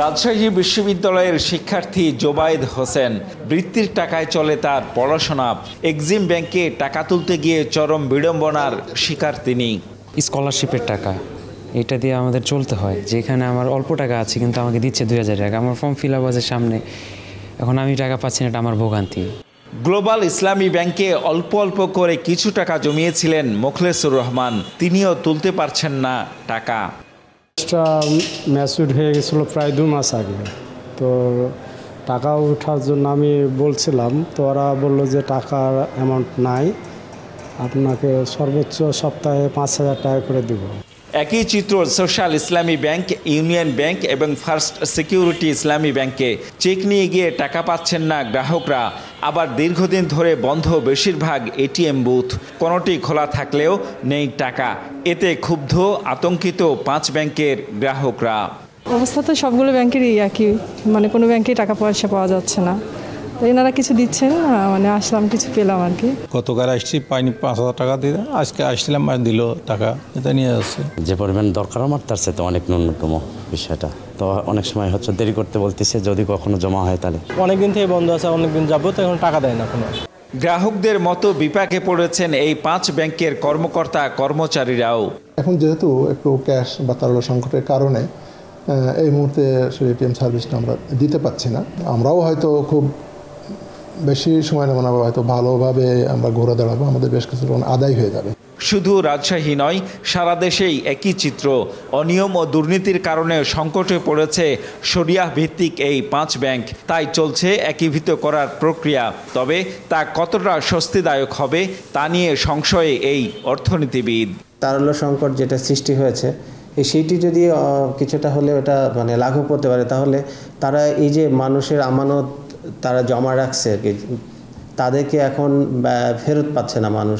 রাজশাহী বিশ্ববিদ্যালয়ের শিক্ষার্থী জোবায়েদ হোসেন। বৃত্তির টাকায় চলে তার পড়াশোনা। এক্সিম ব্যাংকে টাকা তুলতে গিয়ে চরম বিড়ম্বনার শিকার তিনি। স্কলারশিপের টাকা, এটা দিয়ে আমাদের চলতে হয়। যেখানে আমার অল্প টাকা আছে কিন্তু আমাকে দিচ্ছে 2000 টাকা। আমার ফর্ম ফিল আপ আছে সামনে, এখন আমি টাকা পাচ্ছি না, এটা আমার ভোগান্তি। গ্লোবাল ইসলামী ব্যাংকে অল্প অল্প করে কিছু টাকা জমিয়েছিলেন মোখলেসুর রহমান। তিনিও তুলতে পারছেন না টাকা। ম্যাচুর হয়ে গেছিলো প্রায় 2 মাস আগে। তো টাকা ওঠার জন্য আমি বলছিলাম, তো ওরা বললো যে টাকার অ্যামাউন্ট নাই, আপনাকে সর্বোচ্চ সপ্তাহে 5000 টাকা করে দেব। একই চিত্র সোশ্যাল ইসলামী ব্যাংক, ইউনিয়ন ব্যাংক এবং ফার্স্ট সিকিউরিটি ইসলামী ব্যাংকে। চেক নিয়ে গিয়ে টাকা পাচ্ছেন না গ্রাহকরা। আবার দীর্ঘদিন ধরে বন্ধ বেশিরভাগ এটিএম বুথ। কোনোটি খোলা থাকলেও নেই টাকা। এতে ক্ষুব্ধ, আতঙ্কিত 5 ব্যাংকের গ্রাহকরা। অবস্থা তো সবগুলো ব্যাংকেরই একই, মানে কোনো ব্যাংকে টাকা পয়সা পাওয়া যাচ্ছে না। তো এনারা কিছু দিচ্ছেন, মানে আসলাম কিছু পেলাম আর কি। গতকাল আসছি, পাইনি 5000 টাকা দিয়ে। আজকে আসছিলাম, দিল টাকা, এটা নিয়ে যাচ্ছে। যে পরিমাণ দরকার আমার তার সাথে অনেক ন্যূনতম বিষয়টা। তো অনেক সময় হচ্ছে দেরি করতে বলতেছে, যদি কখনো জমা হয় তাহলে। অনেকদিন থেকে বন্ধ আছে, অনেকদিন যাবো, তো এখন টাকা দেয় না কোনো। গ্রাহকদের মতো বিপাকে পড়েছেন এই 5 ব্যাংকের কর্মকর্তা কর্মচারীরাও। এখন যেহেতু একটু ক্যাশ বা তারল্য সংকটের কারণে এই মুহূর্তে এটিএম সার্ভিসটা আমরা দিতে পারছি না। আমরাও হয়তো খুব বেশি সময় নেব না, হয়তো ভালোভাবে আমরা ঘুরে দাঁড়াবো, আমাদের বেশ কিছু লোন আদায় হয়ে যাবে। শুধু রাজশাহী নয়, সারা দেশেই একই চিত্র। অনিয়ম ও দুর্নীতির কারণে সংকটে পড়েছে শরিয়াহ ভিত্তিক এই 5 ব্যাংক। তাই চলছে একীভূত করার প্রক্রিয়া। তবে তা কতটা স্বস্তিদায়ক হবে তা নিয়ে সংশয়ে এই অর্থনীতিবিদ। তারল্য সংকট যেটা সৃষ্টি হয়েছে, সেইটি যদি কিছুটা হলে ওটা মানে লাঘব করতে পারে, তাহলে তারা এই যে মানুষের আমানত তারা জমা রাখছে, তাদেরকে এখন ফেরত পাচ্ছে না মানুষ,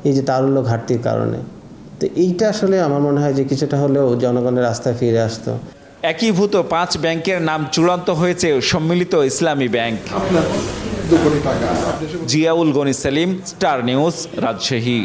এই যে তারল্য ঘাটতির কারণে। তো এইটা আসলে আমার মনে হয় যে কিছুটা হলেও জনগণের রাস্তায় ফিরে আসতো। একীভূত 5 ব্যাংকের নাম চূড়ান্ত হয়েছে সম্মিলিত ইসলামী ব্যাংক। জিয়াউল গনি সেলিম, স্টার নিউজ, রাজশাহী।